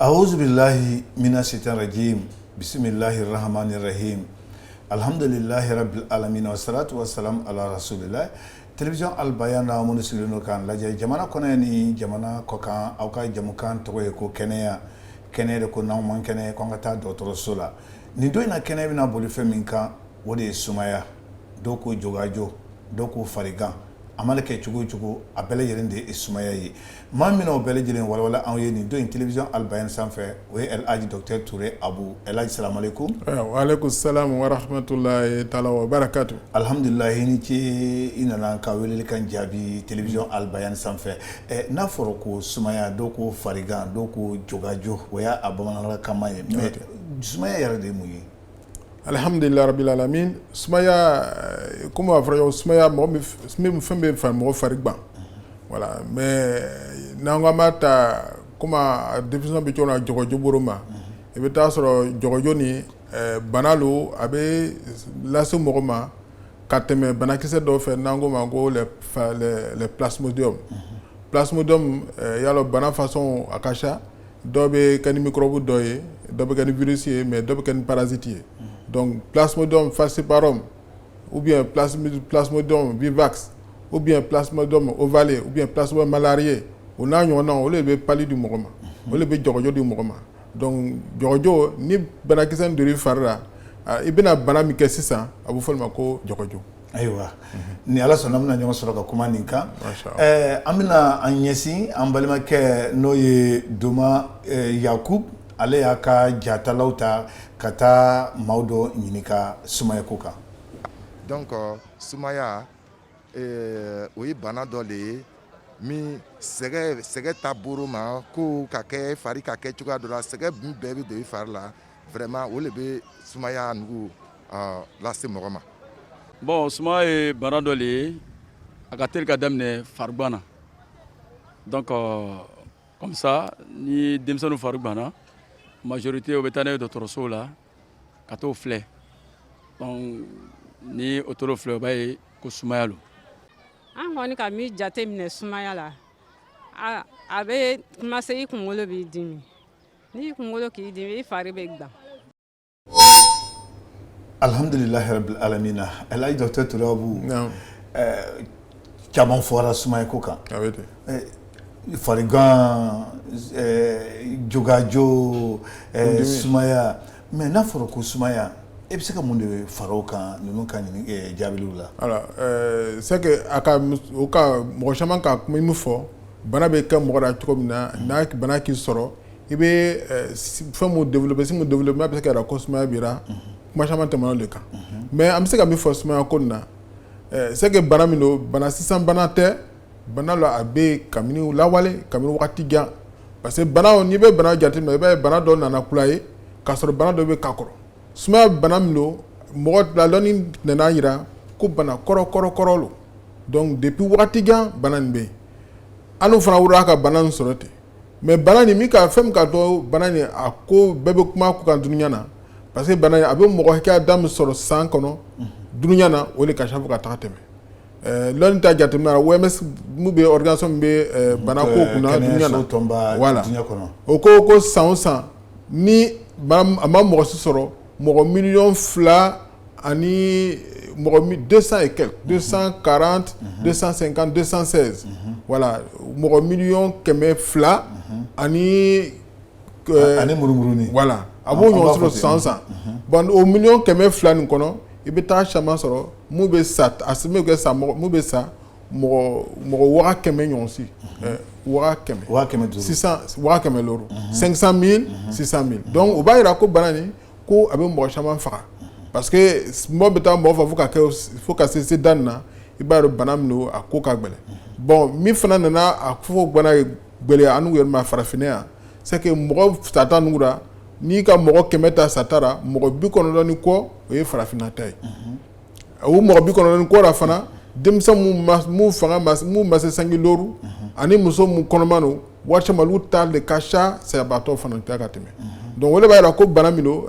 A'udhu billahi minash shaitanir rajim. Bismillahir rahmanir rahim. Alhamdulillahi rabbil alamin wa salatu wa salam ala rasulillah. Télévision Al Bayan na munusilino kan lajɛ jamana kɔnɔ ni jamana kɔkan aw ka jamukan tɔgɔ ye ko kɛnɛya kɛnɛ de ko n'anw man kɛnɛ ko an ka taa dɔgɔtɔrɔso la nin don in na kɛnɛ bɛna boli fɛn min kan o de ye sumaya dɔw ko jogajo dɔw ko farigan a mana kɛ cogo o cogo a bɛɛ lajɛlen de ye sumaya ye maa min o bɛɛ lajɛlen walawala anw ye nin don in télévision Al Bayan sanfɛ o ye El Hadji Docteur Touré Abu. El Hadji salamu alaikum. Wa alaikum salam wa rahmatullahi ta'ala wa barakatuh. Alhamdulillah i ni ce i nana ka weleli kan jaabi télévision Al Bayan sanfɛ n'a fɔra ko sumaya dɔw ko farigan dɔw ko jogajo o y'a bamanankan ye mais sumaya yɛrɛ de ye mun ye. Alhamdulillah rabbil alamin. Sumaya comme a fɔra sumaya fɛn bɛ mɔgɔ fari gban voilà mais n'an ko an b'a ta comme a définition bɛ cogo min na jogojo bɔr'o ma i bɛ taa sɔrɔ jogojo ni bana lo a bɛ lase mɔgɔ ma ka tɛmɛ banakisɛ dɔw fɛ n'an ko ma ko les plasmodium plasmodium yala bana façon a ka ca dɔw bɛ kɛ ni microbe dɔ ye dɔw bɛ kɛ ni virus ye mais dɔw bɛ kɛ ni parasite ye donc plasmodium falciparum ou bien plasmodium vivax ou bien plasmodium ovale ou bien plasmodium malarié o n'a ɲɔgɔnna olu de bɛ pali di mɔgɔ ma olu de bɛ jɔgɔjɔ di mɔgɔ ma donc jɔgɔjɔ ni banakisɛ in donn'i fari la i bɛna bana min kɛ sisan a bɛ fɔ o ma ko jɔgɔjɔ. Ayiwa ni ala sɔnna an bɛna ɲɔgɔn sɔrɔ ka kuma nin kan an bɛna an ɲɛsin an balimakɛ n'o ye Doma Yakubu ale y'a ka jatalaw ta ka taa maaw dɔ ɲininka sumaya ko kan. Donc sumaya o ye bana dɔ de ye min sɛgɛ taabolo ma ko ka kɛ fari ka kɛ cogoya dɔ la sɛgɛ min bɛɛ bɛ don i fari la vraiment o de bɛ sumaya nugu lase mɔgɔ ma. Bon sumaya ye bana dɔ de ye a ka teli ka daminɛ farigwan na donc comme ça ni denmisɛnninw fari ganna majorité o bɛ taa n'a ye dɔgɔtɔrɔsow la ka t'o filɛ donc ni o t'o filɛ o b'a ye ko sumaya lo. An kɔni ka min jate minɛ sumaya la a bɛ commencer i kunkolo b'i dimi ni kunkolo k'i dimi i fari bɛ gban. Alhamdulillahi rabbil alamin. El Hadji Docteur Touré Abu caman fɔra sumaya ko kan farigan jogajo sumaya mais n'a fɔra ko sumaya e bɛ se ka mun de fara o kan ninnu ka jaabiliw la. Alors c'est que a ka mɔgɔ caman ka kuma min fɔ bana bɛ kɛ mɔgɔ la cogo min na n'a bana k'i sɔrɔ i bɛ fɛn mun développer si mun développer n'a bɛ se ka yɛrɛ ko sumaya b'ira kuma caman tɛmɛna o de kan mais an bɛ se ka min fɔ sumaya ko nin na c'est que bana min don bana sisan bana tɛ bana la a bɛ kabini lawale kabini wagati jan parce que bana n'i bɛ bana jateminɛ i b'a ye bana dɔ nana kula ye k'a sɔrɔ bana dɔ bɛ k'a kɔrɔ sumaya bana min don mɔgɔ ladɔnni nana yira ko bana kɔrɔ lo donc depuis wagati jan bana nin bɛ yen an fana wulila ka bana nin sɔrɔ ten mais bana nin fɛn min ka dɔn bana nin a ko bɛɛ bɛ kuma ko kan dunuya na parce que bana nin a bɛ mɔgɔ hakɛya da min sɔrɔ san kɔnɔ dunuya na o de ka ca fo ka taga tɛmɛ lɔnni ta jateminɛ OMS mun bɛ organisation min bɛ bana ko kunna dunuya na voilà o ko san o san ni a ma mɔgɔ si sɔrɔ mɔgɔ miliyɔn 2 ani mɔgɔ 200 et quelques 240 250 216 voilà mɔgɔ miliyɔn 200 ani murumuruni voilà a b'o ɲɔgɔn sɔrɔ san o san bon o miliyɔn 200 nin kɔnɔ i bɛ taa caman sɔrɔ mun bɛ sa a se min bɛ sa mun bɛ sa mɔgɔ 100,000 ɲɔgɔn si 100,000 500,000 600,000 donc o b'a yira ko bana nin ko a bɛ mɔgɔ caman faga parce que mɔgɔ bɛ taa mɔgɔ fɔ fo ka se da nin na i b'a dɔn bana min don a ko ka gɛlɛn bon min fana nana a fɔ bana gɛlɛya an n'u yɛrɛ ma farafinna yan c'est que mɔgɔ sata ninnu la n'i ka mɔgɔ 100 ta satara mɔgɔ 90 ni kɔ o ye farafinna ta ye o mɔgɔ 90 ni kɔ la fana denmisɛn mun fanga mun ma se sanji lɔɔru ani muso mun kɔnɔma don wari caman olu ta de ka ca sayabaatɔ fana ta ka tɛmɛ donc o de b'a yira ko bana min don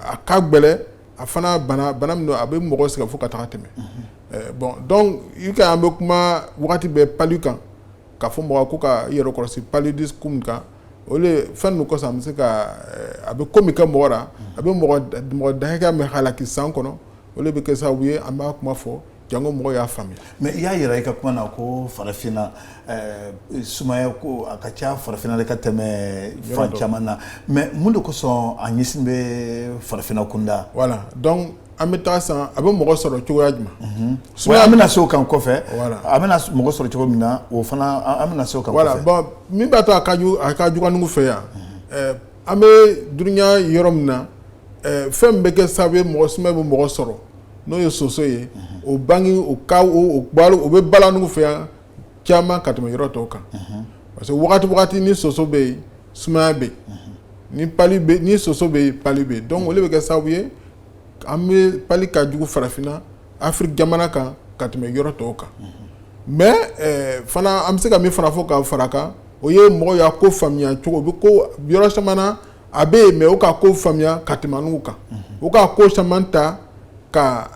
a ka gɛlɛn a fana bana min don a bɛ mɔgɔ sɛgɛn fo ka taga tɛmɛ bon donc i ka an bɛ kuma wagati bɛɛ pali kan k'a fɔ mɔgɔ ko ka i yɛrɛ kɔlɔsi paludisme kan ole fɛn nu kɔsɔn an bɛ se ka a bɛ ko min kɛ mɔgɔ la a bɛ mɔgɔ dahɛkɛ min halaki san kɔnɔ ole bɛ kɛ sababu ye an b'a kuma fɔ jango mɔgɔ y'a faamuya. mais i y'a yira i ka kuma na ko farafinna sumaya ko a ka ca farafinna de ka tɛmɛ fan caman na mais mun de kosɔn a ɲɛsin bɛ farafinna kunda. voilà donc an bɛ taa san a bɛ mɔgɔ sɔrɔ cogoya jumɛn. sumaya an bɛna se o kan kɔfɛ. voilà a bɛna mɔgɔ sɔrɔ cogo min na o fana an bɛna se o kan kɔfɛ. voilà bon min b'a to a ka jugu nugu fɛ yan an bɛ dunuya yɔrɔ min na fɛn bɛ kɛ sababu ye mɔgɔ sumaya bɛ mɔgɔ sɔrɔ n'o ye soso ye o bangi o bɛ bala nugu fɛ yan caman ka tɛmɛ yɔrɔ tɔw kan parce que wagati ni soso bɛ yen sumaya bɛ yen ni soso bɛ yen pali bɛ yen donc olu bɛ kɛ sababu ye an bɛ pali ka jugu farafinna Afiriki jamana kan ka tɛmɛ yɔrɔ tɔw kan mais fana an bɛ se ka min fana fɔ ka fara kan o ye mɔgɔw y'a ko faamuya cogo o bɛ ko yɔrɔ caman na a bɛ yen mais o ka ko faamuya ka tɛmɛ nugu kan o ka ko caman ta ka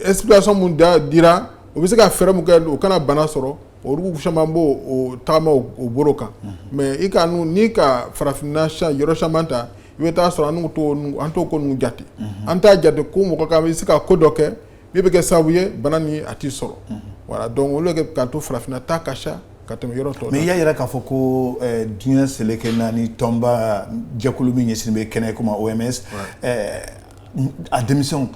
explication mun dira o bɛ se ka fɛɛrɛ mun kɛ o kana bana sɔrɔ olu caman b'o o tagama o bolo kan mais i ka n'i ka farafinna yɔrɔ caman ta i bɛ taa sɔrɔ an t'o ko ninnu jate an t'a jate ko mɔgɔ kan bɛ se ka ko dɔ kɛ min bɛ kɛ sababu ye bana ni a t'i sɔrɔ voilà donc olu bɛ kɛ k'an to farafinna ta ka ca ka tɛmɛ yɔrɔ tɔw la. mais i y'a yira k'a fɔ ko diɲɛ seleke naani tɔnba jɛkulu min ɲɛsinnen bɛ kɛnɛ comme OMS a denmisɛnw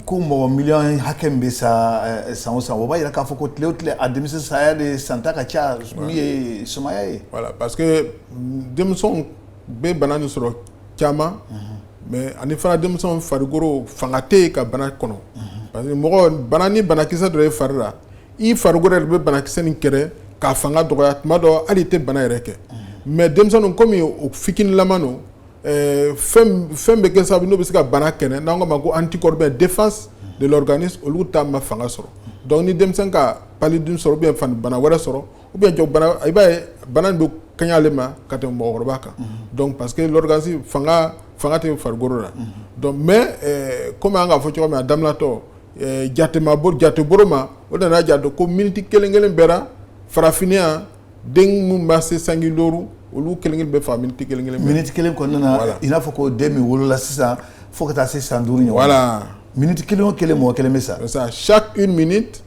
ko mɔgɔ miliyɔn hakɛ min bɛ sa san o san o b'a yira k'a fɔ ko tile o tile a denmisɛn saya de santa ka ca min ye sumaya ye. voilà parce que denmisɛnw bɛ bana nin sɔrɔ caman mais ani fana denmisɛnw farikolo fanga tɛ yen ka bana kɔnɔ parce que mɔgɔ bana ni banakisɛ dɔ ye fari la i farikolo yɛrɛ bɛ banakisɛ nin kɛlɛ k'a fanga dɔgɔya tuma dɔ hali i tɛ bana yɛrɛ kɛ mais denmisɛnninw komi o fitinilaman don fɛn bɛ kɛ sababu n'o bɛ se ka bana kɛnɛ n'an ko ma ko anticorps bien défense de l'organisme olu ta ma fanga sɔrɔ donc ni denmisɛn ka paludisme sɔrɔ ou bien bana wɛrɛ sɔrɔ ou bien jɔ bana i b'a ye bana in bɛ kaɲɛ ale ma ka tɛmɛ mɔgɔkɔrɔba kan donc parce que l'organisme fanga tɛ farikolo la donc mais komi an k'a fɔ cogo min a daminɛtɔ jateboro ma o nana jate ko miniti kelen bɛra farafinna den mun b'a se sanji 5 olu kelen bɛ fa miniti kelen miniti kelen kɔnɔna na i n'a fɔ ko den min wolola sisan fo ka taa se san 5 ɲɔgɔn voilà miniti kelen o kelen mɔgɔ kelen bɛ sa. c'est ça chaque une minute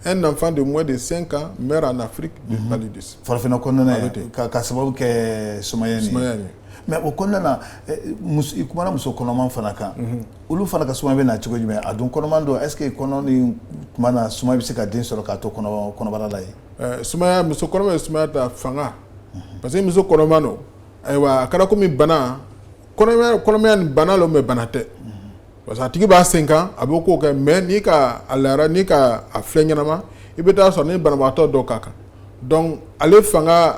un enfant de moins de 5 ans meurt en Afrique de paludisme. farafinna kɔnɔna ka sababu kɛ sumaya nin mais o kɔnɔna na i kumana muso kɔnɔman fana kan olu fana ka sumaya bɛ na cogo jumɛn a dun kɔnɔman don est-ce que kɔnɔ ni tuma na sumaya bɛ se ka den sɔrɔ k'a to kɔnɔbara la ye. sumaya muso kɔnɔma ye sumaya ta fanga parce que muso kɔnɔman don ayiwa a kɛra komi bana kɔnɔmaya ni bana lo mais bana tɛ parce que a tigi b'a sen kan a b'o k'o kɛ mais n'i ka a layara n'i ka a filɛ ɲɛnama i bɛ taa sɔrɔ ni banabagatɔ dɔw ka kan donc ale fanga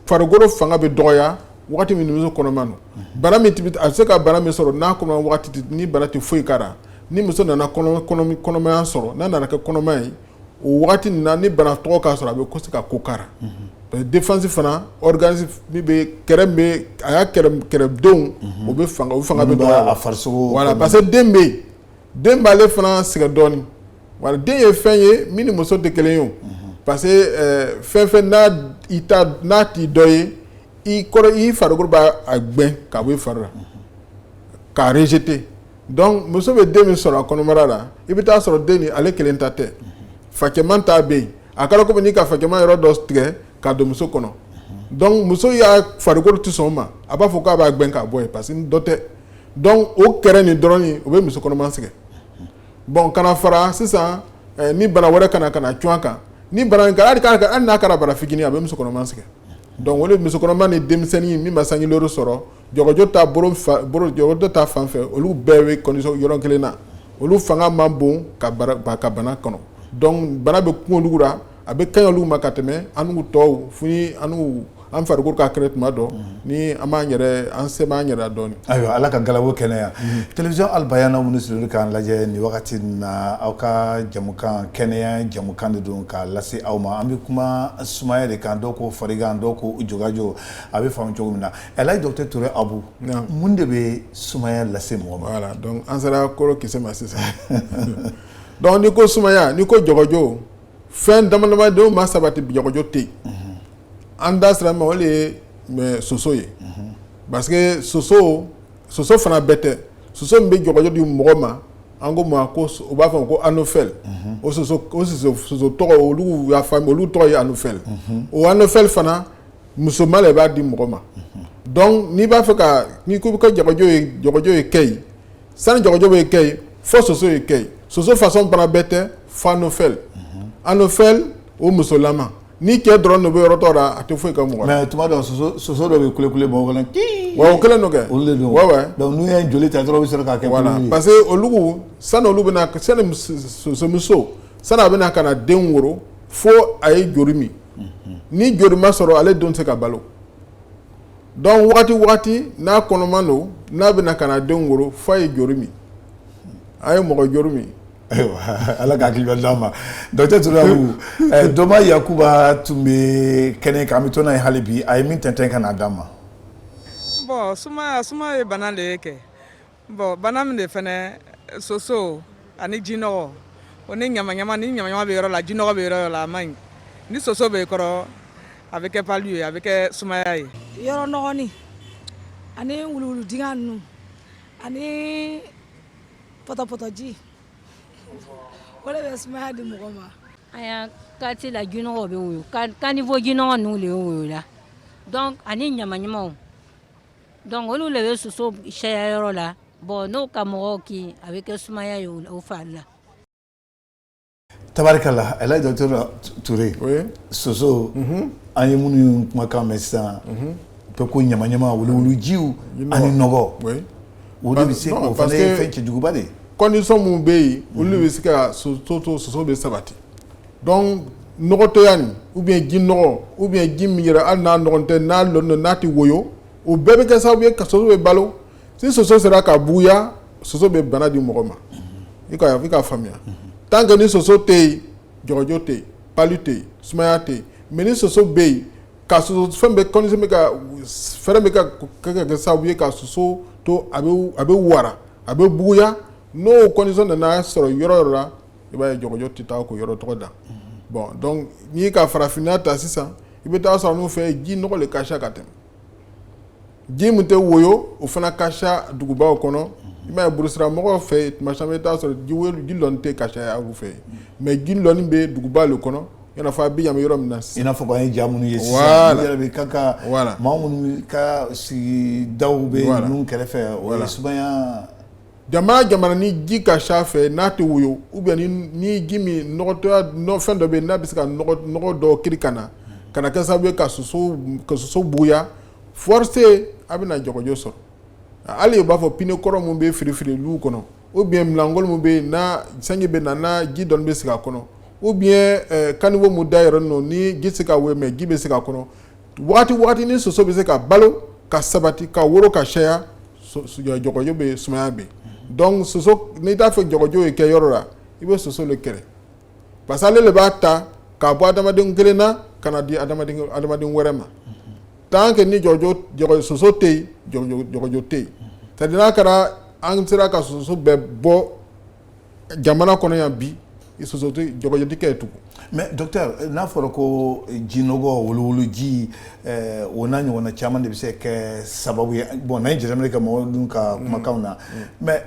farikolo fanga bɛ dɔgɔya wagati min muso kɔnɔman don bana min a bɛ se ka bana min sɔrɔ n'a kɔnɔ wagati ni bana tɛ foyi k'a la ni muso nana kɔnɔmaya sɔrɔ n'a nana kɛ kɔnɔmaya ye o wagati nin na ni bana tɔgɔ k'a sɔrɔ a bɛ se ka ko k'a la défense fana organisme min bɛ a y'a kɛrɛdenw o bɛ fanga bɛ dɔgɔya a farisogo voilà parce que den b'ale fana sɛgɛn dɔɔnin voilà den ye fɛn ye min ni muso tɛ kelen ye o parce que fɛn n'a t'i dɔ ye i farikolo b'a gbɛn ka bɔ i fari la k'a rejeter donc muso bɛ den min sɔrɔ a kɔnɔbara la i bɛ taa sɔrɔ den nin ale kelen ta tɛ fakɛman t'a bɛ yen a kɛra komi n'i ka fakɛman yɔrɔ dɔ tigɛ k'a don muso kɔnɔ donc muso y'a farikolo tɛ sɔn o ma a b'a fɔ k'a b'a gbɛn k'a bɔ yen parce que dɔ tɛ donc o kɛrɛ nin dɔrɔn o bɛ muso kɔnɔman sɛgɛn bon kana fara sisan ni bana wɛrɛ kana cun a kan ni bana in hali n'a kɛra bana fitinin a bɛ muso kɔnɔman sɛgɛn donc olu muso kɔnɔman ni denmisɛnnin min ma sanji 5 sɔrɔ jɔgɔjɔ ta fan fɛ olu bɛɛ bɛ condition yɔrɔ kelen na olu fanga man bon ka bana kɔnɔ donc bana bɛ kungo la a bɛ kaɲɛ olu ma ka tɛmɛ an tɔw funi an farikolo ka kɛnɛ tuma dɔ ni an se b'an yɛrɛ dɔɔnin. ayiwa ala ka galabo kɛnɛya télévision Al Bayana minnu sigilen k'an lajɛ nin wagati na aw ka jamukan kɛnɛya jamukan de don k'a lase aw ma an bɛ kuma sumaya de kan dɔw ko farigan dɔw ko jogajo a bɛ faamu cogo min na Elhaji Docteur Toure Abu mun de bɛ sumaya lase mɔgɔ ma. voilà donc an sera kɔrɔ kisɛ ma sisan donc ni ko sumaya ni ko jogajo fɛn dama-damadenw ma sabati jogajo tɛ yen an da sira ma o de ye mais soso ye parce que soso fana bɛtɛ soso min bɛ jɔgɔjɔ di mɔgɔ ma an ko ma ko u b'a fɔ ko anophèle o soso tɔgɔ olu y'a faamu olu tɔgɔ ye anophèle o anophèle fana musoman de b'a di mɔgɔ ma donc n'i b'a fɛ ka n'i ko ka jɔgɔjɔ ye kɛ ye sani jɔgɔjɔ bɛ kɛ ye fo soso ye kɛ ye soso façon fana bɛtɛ fo anophèle anophèle o musolama ni cɛ dɔrɔn de bɛ yɔrɔ tɔ la a tɛ foyi ka mɔgɔ mais tuma dɔ soso dɔ bɛ kule mɔgɔ kɔnɔ wa o kelen don kɛ olu de don donc n'u ye joli ta dɔrɔn u bɛ sɔrɔ k'a kɛ voilà parce que olu sani olu bɛna sani sosomuso sani a bɛna ka na den wolo fo a ye joli min ni joli ma sɔrɔ ale den tɛ se ka balo donc wagati n'a kɔnɔman don n'a bɛna ka na den wolo fo a ye joli min a ye mɔgɔ joli min. Ala k'a hakili d'an ma docteur Turabu Doma Yakuba tun bɛ kɛnɛ kan an bɛ to n'a ye hali bi a ye min tɛntɛn ka n'a d'an ma. Bon suma ye bana de ye kɛ bon bana min de fɛnɛ soso ani jinɔgɔ o ni ɲamaɲama bɛ yɔrɔ la jinɔgɔ bɛ yɔrɔ la a man ɲi ni soso bɛ kɔrɔ a bɛ kɛ palu ye a bɛ kɛ sumaya ye. Yɔrɔ nɔgɔni ani wuluwulu dingɛ ninnu ani pɔtɔpɔtɔji o de bɛ sumaya di mɔgɔ ma. An y'a kati la jinɔgɔ bɛ woyo kanifɔ jinɔgɔ ninnu de woyo la donc ani ɲamaɲamaw donc olu de bɛ soso caya yɔrɔ la bon n'o ka mɔgɔw kin a bɛ kɛ sumaya ye o fari la. Tabarikala El Hadj Docteur Touré soso an ye minnu kumakan mɛn sisan bɛɛ ko ɲamaɲama wuluwulujiw ani nɔgɔ o de bɛ se k'o fana ye fɛn cɛjuguba de ye. Condition mun bɛ yen olu bɛ se ka soso bɛ sabati donc nɔgɔtɔya nin ou bien ji nɔgɔ ou bien ji min yɛrɛ hali n'a nɔgɔ tɛ n'a lɔn n'a tɛ woyo o bɛɛ bɛ kɛ sababu ye ka soso bɛ balo si soso sera ka buguya soso bɛ bana di mɔgɔ ma i ka faamuya tant que ni soso tɛ yen jɔgɔjɔ tɛ yen palu tɛ yen sumaya tɛ yen mais ni soso bɛ yen ka soso fɛn bɛ condition bɛ ka fɛɛrɛ bɛ ka kɛ sababu ye ka soso to a bɛ wara a bɛ buguya n'o condition nana sɔrɔ yɔrɔ la i b'a ye jɔgɔjɔ tɛ taa ko yɔrɔ tɔgɔ da bon donc n'i ka farafinna ta sisan i bɛ taa sɔrɔ n'u fɛ ji nɔgɔ de ka ca ka tɛmɛ ji min tɛ woyo o fana ka ca dugubaw kɔnɔ i b'a ye burusira mɔgɔw fɛ tuma caman i bɛ taa sɔrɔ ji lɔni tɛ ka ca olu fɛ mais ji lɔni bɛ duguba de kɔnɔ i n'a fɔ a bɛ yan yɔrɔ min na sisan i n'a fɔ k'an ye ja minnu ye sisan i yɛrɛ bɛ kan ka maa minnu ka sigidaw bɛ ninnu kɛrɛfɛ o ye sumaya. Jamana ni ji ka ca fɛ n'a tɛ woyo ou bien ni ji min nɔgɔtɔya fɛn dɔ bɛ yen n'a bɛ se ka nɔgɔ dɔ kiri ka na kɛ sababu ye ka soso buguya forcé a bɛ na jɔgɔjɔ sɔrɔ hali u b'a fɔ pine kɔrɔ min bɛ firifiriliw kɔnɔ ou bien minɛnkolo min bɛ yen n'a sanji bɛ na n'a ji dɔɔni bɛ sigi a kɔnɔ ou bien caniveau min da yɔrɔ ninnu ni ji tɛ se ka woyo mais ji bɛ se ka kɔnɔ wagati ni soso bɛ se ka balo ka sabati ka woro ka caya jɔgɔjɔ bɛ sumaya bɛ donc soso n'i t'a fɛ jɔgɔjɔ ye kɛ yɔrɔ la i bɛ soso le kɛlɛ parce que ale de b'a ta k'a bɔ adamaden kelen na ka na di adamaden wɛrɛ ma tant que ni soso tɛ yen jɔgɔjɔ tɛ yen c'est à dire n'a kɛra an sera ka soso bɛɛ bɔ jamana kɔnɔ yan bi soso tɛ jɔgɔjɔ tɛ kɛ yen tugun. mais docteur n'a fɔra ko jinɔgɔ wuluwuluji o n'a ɲɔgɔnna caman de bɛ se kɛ sababu ye bon n'an ye jateminɛ kɛ mɔgɔw dun ka kumakanw na mais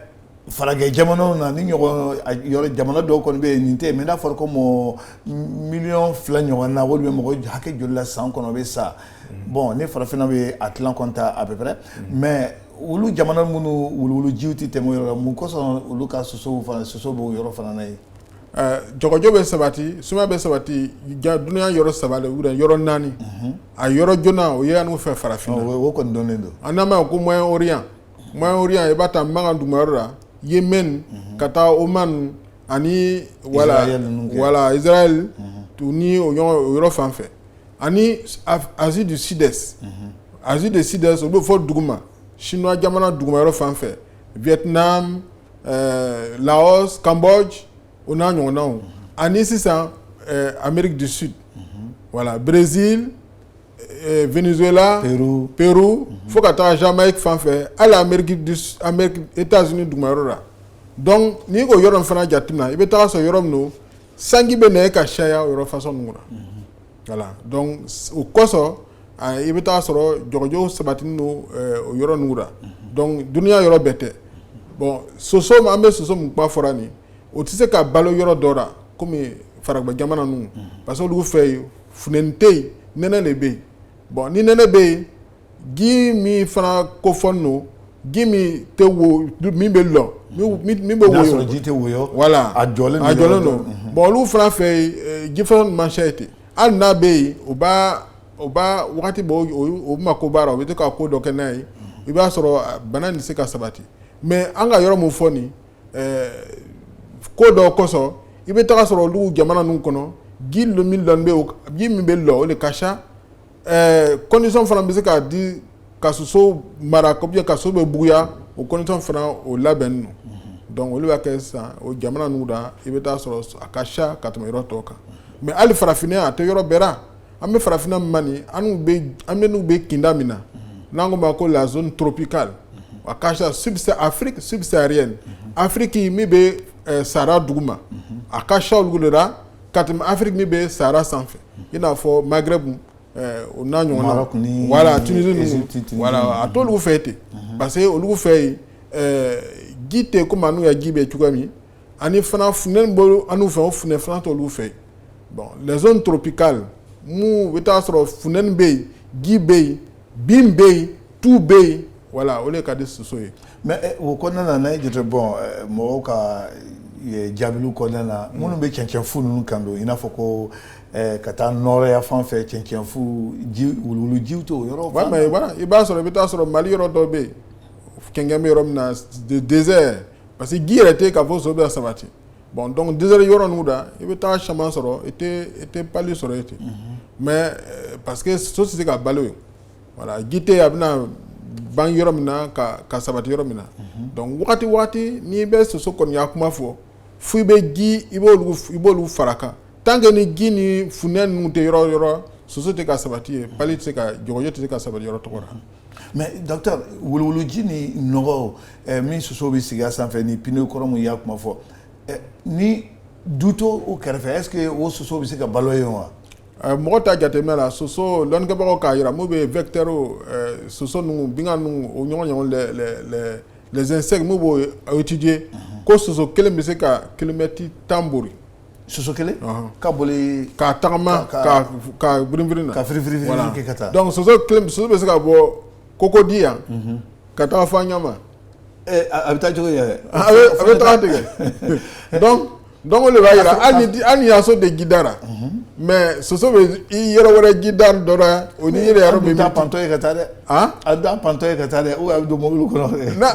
farajɛ jamanaw na ni jamana dɔw kɔni bɛ yen nin tɛ yen mais n'a fɔra ko miliyɔn 2 ɲɔgɔn na olu bɛ mɔgɔ hakɛ joli la san kɔnɔ bɛ sa bon ni farafinna bɛ a tilan kɔnta à peu près mais olu jamana minnu wuluwulujiw tɛ tɛmɛ o yɔrɔ la mun kosɔn olu ka soso b'o yɔrɔ fana na yen. Jɔgɔjɔ bɛ sabati sumaya bɛ sabati dunuya yɔrɔ 3 de yɔrɔ 4 a yɔrɔ jona o ye an fɛ farafinna o kɔni dɔnnen don an n'a ma ko Moyen-Orient i b'a ta Magan duguma yɔrɔ la Yemen ka taa Oman ani Israël ni o yɔrɔ fan fɛ ani Asie du Sud-Est o bɛ fɔ duguma Chinois jamana duguma yɔrɔ fan fɛ Vietnam Laos Cambodge o n'a ɲɔgɔnnaw ani sisan Amérique du Sud Brésil Venezuela Pérou fo ka taa Jamaïque fan fɛ hali États-Unis duguma yɔrɔ la donc n'i ko yɔrɔ in fana jateminɛ i bɛ taa sɔrɔ yɔrɔ min don sanji bɛ na ka caya o yɔrɔ façon ninnu na donc o kosɔn i bɛ taa sɔrɔ jɔgɔjɔw sabatini don o yɔrɔ ninnu la donc duniya yɔrɔ bɛɛ tɛ bon soso an bɛ soso mun kuma fɔra nin o tɛ se ka balo yɔrɔ dɔ la komi faragba jamana ninnu parce que olu fɛ yen funɛni tɛ yen nɛnɛ de bɛ yen bon ni nɛnɛ bɛ yen ji min fana kofɔn don ji min tɛ wo min bɛ lɔ min bɛ woyo ji tɛ woyo voilà a jɔlen don bon olu fana fɛ yen ji fana man ca ten hali n'a bɛ yen o b'a wagati bɔ o ma ko baara o bɛ to ka ko dɔ kɛ n'a ye i b'a sɔrɔ bana nin se ka sabati mais an ka yɔrɔ mun fɔ nin ko dɔ kɔsɔn i bɛ taga sɔrɔ olu jamana ninnu kɔnɔ ji min bɛ lɔ o de ka ca condition fana bɛ se ka di ka soso mara ka soso bɛ buguya o condition fana o labɛnnen don donc olu b'a kɛ sisan o jamana ninnu da i bɛ taa sɔrɔ a ka ca ka tɛmɛ yɔrɔ tɔw kan mais hali farafinna a tɛ yɔrɔ bɛɛ la an bɛ farafinna min ma nin an n'u bɛ kinda min na n'an ko ma ko la zone tropicale a ka ca Afrique subsaharienne Afrique min bɛ Sahara duguma a ka ca olu de la ka tɛmɛ Afrique min bɛ Sahara sanfɛ i n'a fɔ Maghreb o n'a ɲɔgɔnna voilà Tunisie ninnu voilà a t'olu fɛ ten parce que olu fɛ yen ji tɛ komi an n'u ya ji bɛ cogoya min ani fana funɛni bolo an n'u fɛ o funɛ fana t'olu fɛ bon les zones tropicales mun bɛ taa sɔrɔ funɛni bɛ yen ji bɛ yen bin bɛ yen tu bɛ yen voilà o de ka di soso ye mais o kɔnɔna na n'a ye jate bɔn mɔgɔw ka jaabiliw kɔnɔna na minnu bɛ cɛncɛnfu ninnu kan don i n'a fɔ ko ka taa nɔrɔya fan fɛ cɛncɛnfu wuluwulu jiw t'o yɔrɔ fan na voilà i b'a sɔrɔ i bɛ taa sɔrɔ Mali yɔrɔ dɔ bɛ yen kɛnkɛn bɛ yɔrɔ min na désert parce que ji yɛrɛ tɛ k'a fɔ so bɛ sabati bon donc désert yɔrɔ ninnu da i bɛ taa caman sɔrɔ i tɛ pali sɔrɔ yen ten mais parce que so tɛ se ka balo yen voilà ji tɛ a bɛna ban yɔrɔ min na ka sabati yɔrɔ min na donc wagati n'i bɛ soso kɔni y'a kuma fɔ fo i bɛ ji i b'olu fara kan tant que ni ji ni funɛ ninnu tɛ yɔrɔ yɔrɔ soso tɛ ka sabati ye pali tɛ se ka jɔgɔjɔ tɛ se ka sabati yɔrɔ tɔgɔ la. mais docteur wuluwuluji ni nɔgɔ min soso bɛ sigi a sanfɛ ni pneu kɔrɔ mun y'a kuma fɔ ni du t'o o kɛrɛfɛ est ce que o soso bɛ se ka balo yen wa. mɔgɔ ta jateminɛ la soso lɔnnikɛbagaw k'a jira mun bɛ vecteur soso ninnu bingan ninnu o ɲɔgɔn les insectes mun b'o étudier ko soso kelen bɛ se ka kilomètre 10 bori. soso kelen ka boli ka tagama ka birinbirin na ka firifiri kɛ ka taa donc soso bɛ se ka bɔ Kokodi yan ka taga fɔ Ɲama a bɛ taa cogo yɛrɛ a bɛ taga tigɛ donc o de b'a jira hali ni yaso de gidara mais soso bɛ i yɔrɔ wɛrɛ gidara dɔ la o ni yɛrɛ yɔrɔ min taa pantɔ ye ka taa dɛ a bɛ taa pantɔ ye ka taa dɛ ou a bɛ don mobili kɔnɔ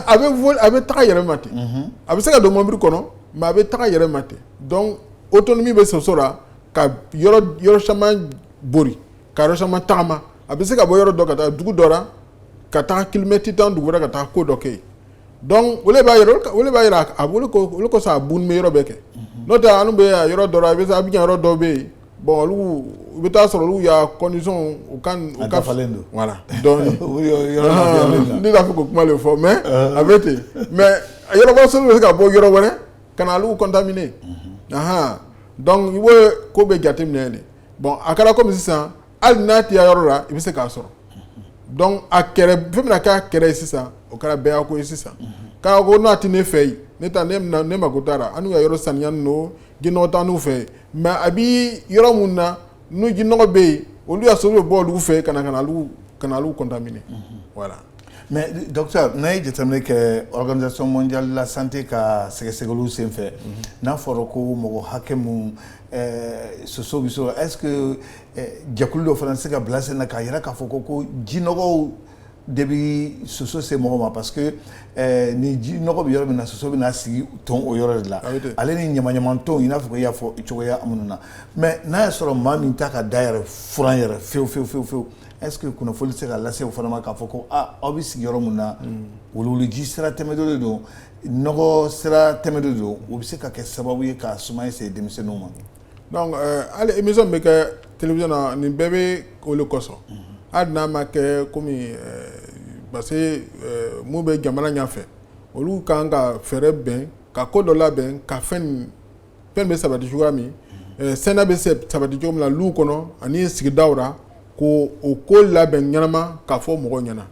a bɛ taga yɛrɛ ma ten a bɛ se ka don mobili kɔnɔ mais a bɛ taga yɛrɛ ma ten donc autonomie bɛ soso la ka yɔrɔ caman bori ka yɔrɔ caman tagama a bɛ se ka bɔ yɔrɔ dɔ ka taa dugu dɔ la ka taa kilomètre 10 dugu wɛrɛ ka taa ko dɔ kɛ yen donc olu b'a jira olu kosɔn a bunni bɛ yɔrɔ bɛɛ kɛ n'o tɛ anu bɛ yɔrɔ dɔ la Abidjan yɔrɔ dɔ bɛ yen bon olu i bɛ taa sɔrɔ olu y'a condition u ka dafalen don voilà donc ne t'a fɛ k'o kuma de fɔ mais a bɛ ten mais yɔrɔbɔ soso bɛ se ka bɔ yɔrɔ wɛrɛ ka na olu contaminer donc i b'o ko bɛ jateminɛ de bon a kɛra komi sisan hali n'a tɛ yɔrɔ la i bɛ se k'a sɔrɔ donc a kɛrɛ fɛn bɛna k'a kɛrɛ ye sisan o kɛra bɛɛ y'a ko ye sisan k'a ko n'a tɛ ne fɛ yen ne mako t'a la an n'u ka yɔrɔ saniyani don jinɔgɔ t'an n'u fɛ yen mais a bɛ yɔrɔ mun na n'u jinɔgɔ bɛ yen olu y'a sɔrɔ bɛ bɔ olu fɛ ka na olu contaminer voilà. mais docteur n'a ye jateminɛ kɛ organisation mondiale de la santé ka sɛgɛsɛgɛliw senfɛ n'a fɔra ko mɔgɔ hakɛ mun soso bɛ sɔrɔ est ce que jɛkulu dɔ fana tɛ se ka bila sen na k'a jira k'a fɔ ko jinɔgɔw de bɛ soso se mɔgɔ ma parce que ni jinɔgɔ bɛ yɔrɔ min na soso bɛ n'a sigi ton o yɔrɔ de la ale ni ɲamaɲamatɔnw i n'a fɔ ko i y'a fɔ cogoya minnu na mais n'a y'a sɔrɔ maa min t'a ka da yɛrɛ furan yɛrɛ fewu est ce que kunnafoni se ka lase o fana ma k'a fɔ ko aw bɛ sigi yɔrɔ min na wuluwuluji sira tɛmɛ dɔ de don nɔgɔ sira tɛmɛ dɔ don o bɛ se ka kɛ sababu ye ka sumaya se denmisɛnninw ma. donc hali émission bɛ kɛ télévision na nin bɛɛ bɛ o de kɔsɔn hali n'a ma kɛ komi parce que mun bɛ jamana ɲɛfɛ olu kan ka fɛɛrɛ bɛn ka ko dɔ labɛn ka fɛn bɛ sabati cogoya min sɛnɛ bɛ sabati cogo min na luw kɔnɔ ani sigidaw la ko o ko labɛn ɲɛnama k'a fɔ mɔgɔw ɲɛna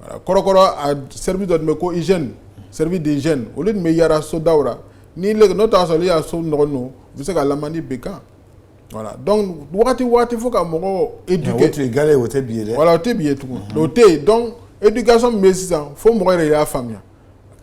voilà kɔrɔkɔrɔ a service dɔ tun bɛ ko hygiène service d'hygiène olu tun bɛ yaala sodaw la ni n'o t'a sɔrɔ i y'a so nɔgɔ ninnu u bɛ se ka lamandi bɛɛ kan voilà donc waati fo ka mɔgɔw éduquer o tɛ gale o tɛ bi ye dɛ voilà o tɛ bi ye tugun o tɛ yen donc éducation min bɛ yen sisan fo mɔgɔ yɛrɛ y'a faamuya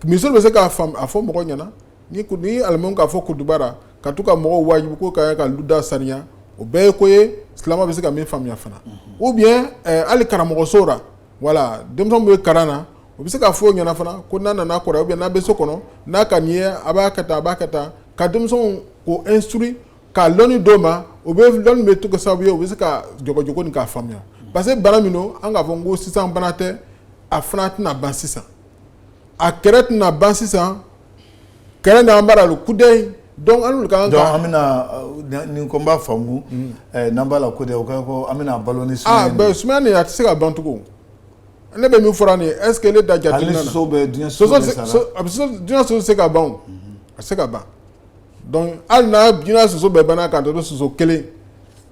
misiri bɛ se k'a fɔ mɔgɔ ɲɛna ni alimami k'a fɔ kutubara ka to ka mɔgɔw wajibi ko ka luda saniya o bɛɛ ye ko ye silama bɛ se ka min faamuya fana ou bien hali karamɔgɔso la voilà denmisɛnw bɛ kalan na o bɛ se ka fɔ o ɲɛna fana ko n'a nana kɔrɔ ou bien n'a bɛ so kɔnɔ n'a ka nin ye a b'a kɛ tan ka denmisɛnw ko instruire ka lɔnni d'o ma o bɛ lɔnni bɛ to kɛ sababu ye o bɛ se ka jɔgɔjɔgɔ nin k'a faamuya parce que bana min don an k'a fɔ ko sisan bana tɛ a fana tɛna ban sisan a kɛrɛ tɛna ban sisan kɛrɛ n'an b'a la kudayi donc an ka donc an bɛna nin ko n b'a faamu n'an b'a la kudayi o ka ko an bɛna balo ni sumaya bɛn sumaya nin a tɛ se ka ban tugun ne bɛ min fɔra nin est ce que ne da jateminɛ na hali soso bɛ diɲɛ soso de sara diɲɛ soso tɛ se ka ban o a tɛ se ka ban donc hali n'a diɲɛ soso bɛɛ banna k'a to soso kelen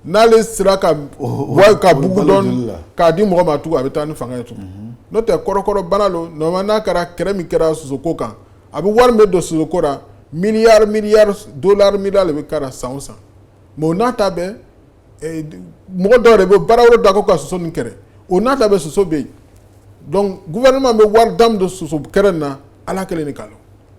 n'ale sera ka bugu dɔɔni k'a di mɔgɔ ma tugun a bɛ taa ni fanga ye tugun n'o tɛ kɔrɔkɔrɔ bana don normalement n'a kɛra kɛrɛ min kɛra sosoko kan a bɛ wari min don sosoko la miliyari dolari miliyari de bɛ kɛra san o san mais o n'a ta bɛɛ mɔgɔ dɔw de bɛ baara wɛrɛ da ko ka soso nin kɛrɛ o n'a ta bɛɛ soso bɛ yen donc gouvernement bɛ wari dam don soso kɛrɛ nin na ala kelen de ka dɔn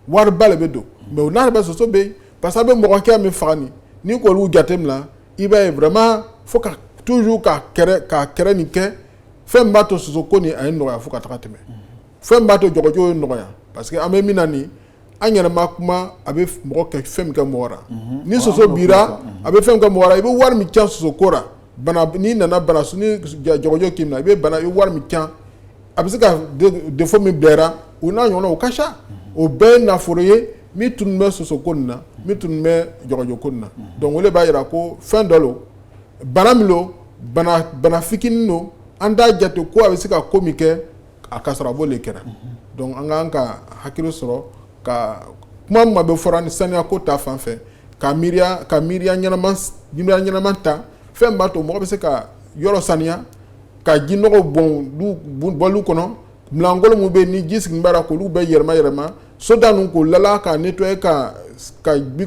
wari ba de bɛ don mais o n'a ta bɛɛ soso bɛ yen parce que a bɛ mɔgɔ kɛ min faga nin ni k'olu jateminɛ i b'a ye vraiment fo ka toujours ka kɛrɛ nin kɛ fɛn min b'a to soso ko nin a ye nɔgɔya fo ka taga tɛmɛ fɛn min b'a to jɔgɔjɔ ye nɔgɔya parce que an bɛ min na nin an yɛrɛma kuma a bɛ mɔgɔ kɛ fɛn min kɛ mɔgɔ la ni soso bira a bɛ fɛn min kɛ mɔgɔ la i bɛ wari min can soso ko la bana n'i nana bana ni jɔgɔjɔ k'i minɛ i bɛ wari min can a bɛ se ka défaut min bilara o n'a ɲɔgɔnna o ka ca o bɛɛ ye nafolo ye min tun bɛ soso ko nin na min tun bɛ jɔgɔjɔ ko nin na donc o de b'a jira ko fɛn dɔ don bana min don bana fitinin don an t'a jate ko a bɛ se ka ko min kɛ a ka sɔrɔ a b'o de kɛra donc an k'an ka hakili sɔrɔ ka kuma min bɛ fɔra ni saniya ko ta fan fɛ ka miiriya ɲɛnama ta fɛn b'a to mɔgɔ bɛ se ka yɔrɔ saniya ka ji nɔgɔ bɔlu kɔnɔ milankolon min bɛ yen ni ji sigilen b'a la k'olu bɛɛ yɛlɛma soda ninnu k'o lala ka nettoyer ka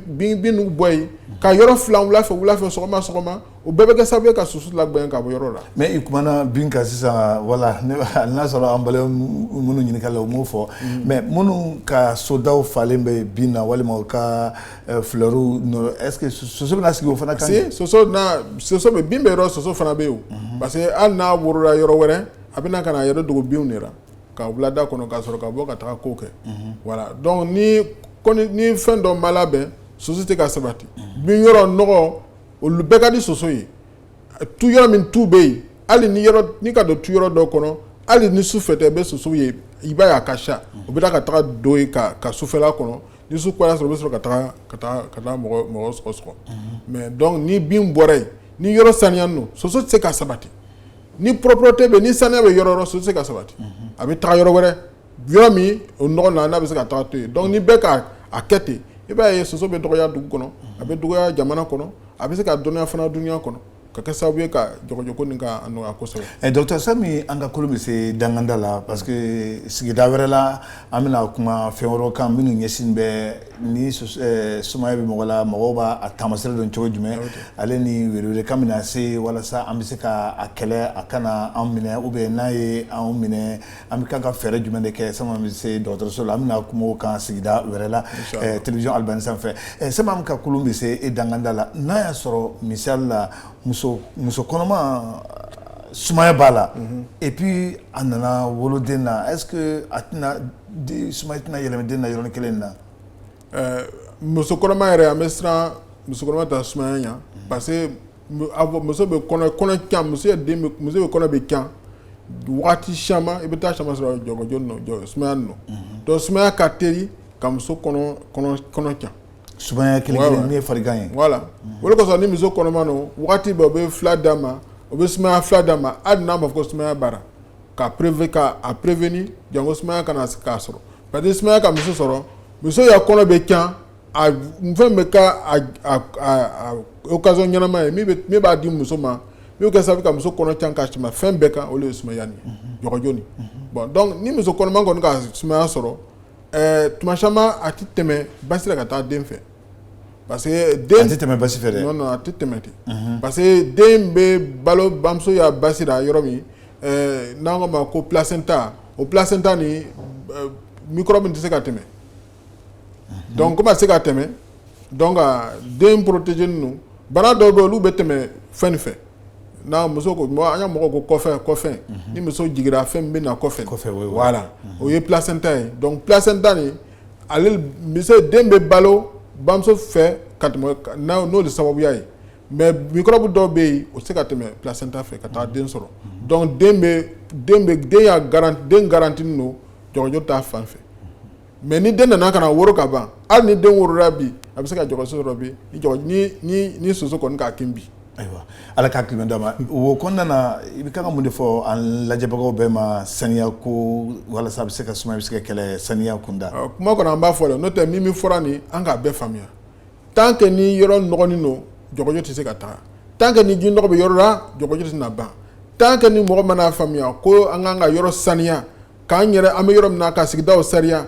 bin ninnu bɔ yen ka yɔrɔ filan wula fɛ sɔgɔma o bɛɛ bɛ kɛ sababu ye ka soso lagbɛn ka bɔ yɔrɔ la. mais i kumana bin kan sisan wala n'a sɔrɔ an balimaw minnu ɲininkali la u m'o fɔ mais minnu ka sodaw falen bɛ bin na walima u ka fleurs est ce que soso bɛna sigi o fana kan. si soso bɛ bin bɛ yɔrɔ soso fana bɛ yen o parce que hali n'a worola yɔrɔ wɛrɛ a bɛna ka na a yɛrɛ dogo binw de la ka wulada kɔnɔ ka sɔrɔ ka bɔ ka taga ko kɛ voilà donc ni fɛn dɔ ma labɛn soso tɛ ka sabati bin yɔrɔ nɔgɔ olu bɛɛ ka di soso ye tu yɔrɔ min tu bɛ yen hali ni ka don tu yɔrɔ dɔ kɔnɔ hali ni su fɛ tɛ bɛ soso ye i b'a ye a ka ca o bɛ taa ka taga don yen ka sufɛla kɔnɔ ni su kɔya sɔrɔ o bɛ sɔrɔ ka taa mɔgɔ sɔgɔsɔgɔ mais donc ni bin bɔra yen ni yɔrɔ saniyalen don soso tɛ se ka sabati ni propreté bɛ ni saniya bɛ yɔrɔ soso tɛ se ka sabati a bɛ taga yɔrɔ wɛrɛ yɔrɔ min o nɔgɔ na n'a bɛ se ka taga to yen donc ni bɛɛ ka a kɛ ten i b'a ye soso bɛ dɔgɔya dugu kɔnɔ a bɛ dɔgɔya jamana kɔnɔ a bɛ se ka dɔnniya fana duniya kɔnɔ ka kɛ sababu ye ka jɔgɔjɔko nin ka nɔgɔya kosɛbɛ. docteur Sami an ka kolo bɛ se danganda la parce que sigida wɛrɛ la an bɛna kuma fɛn wɛrɛw kan minnu ɲɛsin bɛ ni sumaya bɛ mɔgɔ la mɔgɔw b'a taamasiyɛn dɔn cogo jumɛn ale ni welewelekan bɛna se walasa an bɛ se ka a kɛlɛ a kana an minɛ ou bien n'a ye an minɛ an bɛ kan ka fɛɛrɛ jumɛn de kɛ Sami bɛ se dɔgɔtɔrɔso la an bɛna kuma o kan sigida wɛrɛ la télévision Albani sanfɛ Sami an ka kolo bɛ se e danganda la n'a y'a sɔrɔ misali la muso kɔnɔma sumaya b'a la et puis a nana wolo den na est ce que a tɛna sumaya tɛna yɛlɛmɛ den na yɔrɔnin kelen na. muso kɔnɔma yɛrɛ an bɛ siran muso kɔnɔma ta sumaya ɲɛ parce que muso bɛ kɔnɔ can muso bɛ kɔnɔ bɛ can waati caman i bɛ taa caman sɔrɔ jɔgɔjɔ sumaya ninnu donc sumaya ka teli ka muso kɔnɔ can. sumaya kelen min ye farigan ye. voilà o de kosɔn ni muso kɔnɔma don wagati bɛɛ o bɛ fila d'a ma o bɛ sumaya fila d'a ma hali n'a ma fɔ ko sumaya b'ara ka prévenir jango sumaya kana k'a sɔrɔ parce que sumaya ka muso sɔrɔ muso ya kɔnɔ bɛ can a fɛn bɛ ka occasion ɲɛnama ye min b'a di muso ma min kɛ sababu ka muso kɔnɔ can ka tɛmɛ fɛn bɛɛ kan olu ye sumaya nin ye jɔgɔjɔ nin bon donc ni muso kɔnɔma kɔni ka sumaya sɔrɔ tuma caman a tɛ tɛmɛ basi la ka taa den fɛ parce que den a tɛ tɛmɛ basi fɛ dɛ non non a tɛ tɛmɛ ten parce que den bɛ balo bamuso y'a basi la yɔrɔ min n'an ko ma ko placenta o placenta ni microbe tɛ se ka tɛmɛ donc comme a tɛ se ka tɛmɛ donc den protégé ninnu bana dɔw bɛ yen olu bɛ tɛmɛ fɛn nin fɛ n'a muso ko an y'a mɔgɔ ko kɔfɛ ni muso jiginra fɛn min bɛ na kɔfɛ voilà o ye placenta ye donc placenta nin ale muso den bɛ balo bamuso fɛ ka tɛmɛ n'o de sababuya ye mais microbe dɔw bɛ yen o tɛ se ka tɛmɛ placenta fɛ ka taa den sɔrɔ donc den y'a garantinen don jɔgɔjɔ t'a fan fɛ mais ni den nana ka na woro ka ban hali ni den worola bi a bɛ se ka jɔgɔso sɔrɔ bi ni soso kɔni k'a kin bi. ayiwa ala k'a tilema d'a ma o kɔnɔna na i bɛ kan ka mun de fɔ an lajɛbagaw bɛɛ ma saniya ko walasa a bɛ se ka suma a bɛ se ka kɛlɛ saniya kunda. kuma kɔnɔ an b'a fɔ dɛ n'o tɛ min fɔra nin an k'a bɛɛ faamuya tant que ni yɔrɔ nɔgɔlen don jɔgɔjɔ tɛ se ka taga tant que ni ji nɔgɔ bɛ yɔrɔ la jɔgɔjɔ tɛ se na ban tant que ni mɔgɔ mana faamuya ko an kan ka yɔrɔ saniya k'an yɛrɛ an bɛ yɔrɔ min na ka sigidaw saniya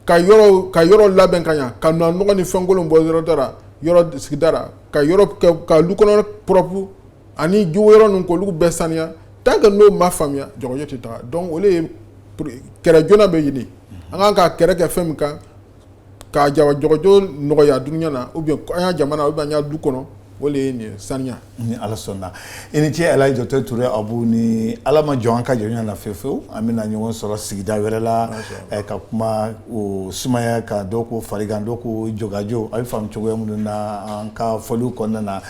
ka yɔrɔ labɛn ka ɲa ka na nɔgɔ ni fɛnkolon bɔ yɔrɔ dɔ la yɔrɔ sigida la ka lu kɔnɔ propre ani jiw yɔrɔ ninnu k'olu bɛɛ saniya tant que n'o ma faamuya jɔgɔjɔ tɛ taga donc o de ye kɛlɛ joona bɛ ɲini an kan ka kɛlɛ kɛ fɛn min kan ka jɔgɔjɔ nɔgɔya dunuya na ou bien an y'a jamana ou bien an y'a du kɔnɔ o de ye nin saniya. ni ala sɔnna i ni ce Elhaji Docteur Ture Abu ni ala ma jɔ an ka jɔ ɲɔgɔn na fewu an bɛna ɲɔgɔn sɔrɔ sigida wɛrɛ la ka kuma o sumaya kan dɔw ko farigan dɔw ko jogajɔ a bɛ faamu cogoya minnu na an ka fɔliw kɔnɔna na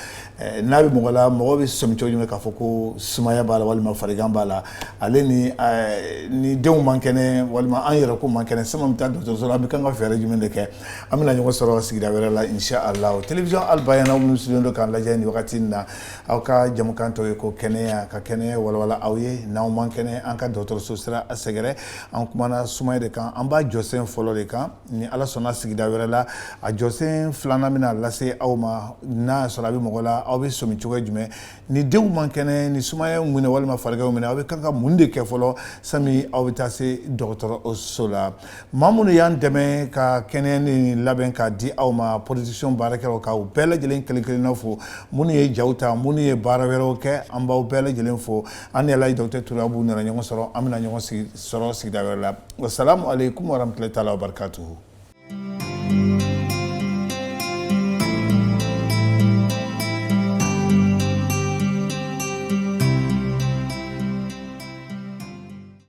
n'a bɛ mɔgɔ la mɔgɔ bɛ sɔmi cogo jumɛn k'a fɔ ko sumaya b'a la walima farigan b'a la ale ni denw man kɛnɛ walima an yɛrɛ ko man kɛnɛ sama bɛ taa dɔgɔtɔrɔso la an bɛ kan ka fɛɛrɛ jumɛn de kɛ an bɛna ɲɔgɔn sɔrɔ sigida wɛrɛ la inshallah télévision Al Bayana minnu sigilen don k'an lajɛ nin wagati in na aw ka jamukan tɔw ye ko kɛnɛya ka kɛnɛya walawala aw ye n'aw man kɛnɛ an ka dɔgɔtɔrɔso sira a sɛgɛrɛ an kumana sumaya de kan an b'a jɔsen fɔlɔ de kan ni ala sɔnna sigida wɛrɛ la a jɔsen filanan bɛna lase aw ma n'a sɔrɔ a bɛ mɔgɔ la aw bɛ sɔmi cogoya jumɛn ni denw man kɛnɛ ni sumaya minɛ walima fariganw minɛ aw bɛ kan ka mun de kɛ fɔlɔ sani aw bɛ taa se dɔgɔtɔrɔso la maa minnu y'an dɛmɛ ka kɛnɛya ni labɛn k'a di aw ma politicien baarakɛlaw k'aw bɛɛ lajɛlen kelen-kelenna fo minnu ye jaw ta minnu ye baara wɛrɛw kɛ an b'aw bɛɛ lajɛlen fo an ni Elhaji Docteur Ture Abu nana ɲɔgɔn sɔrɔ an bɛna ɲɔgɔn sɔrɔ sigida wɛrɛ la wasalamu aleykum warahmatulahi taala wabarakatuhu.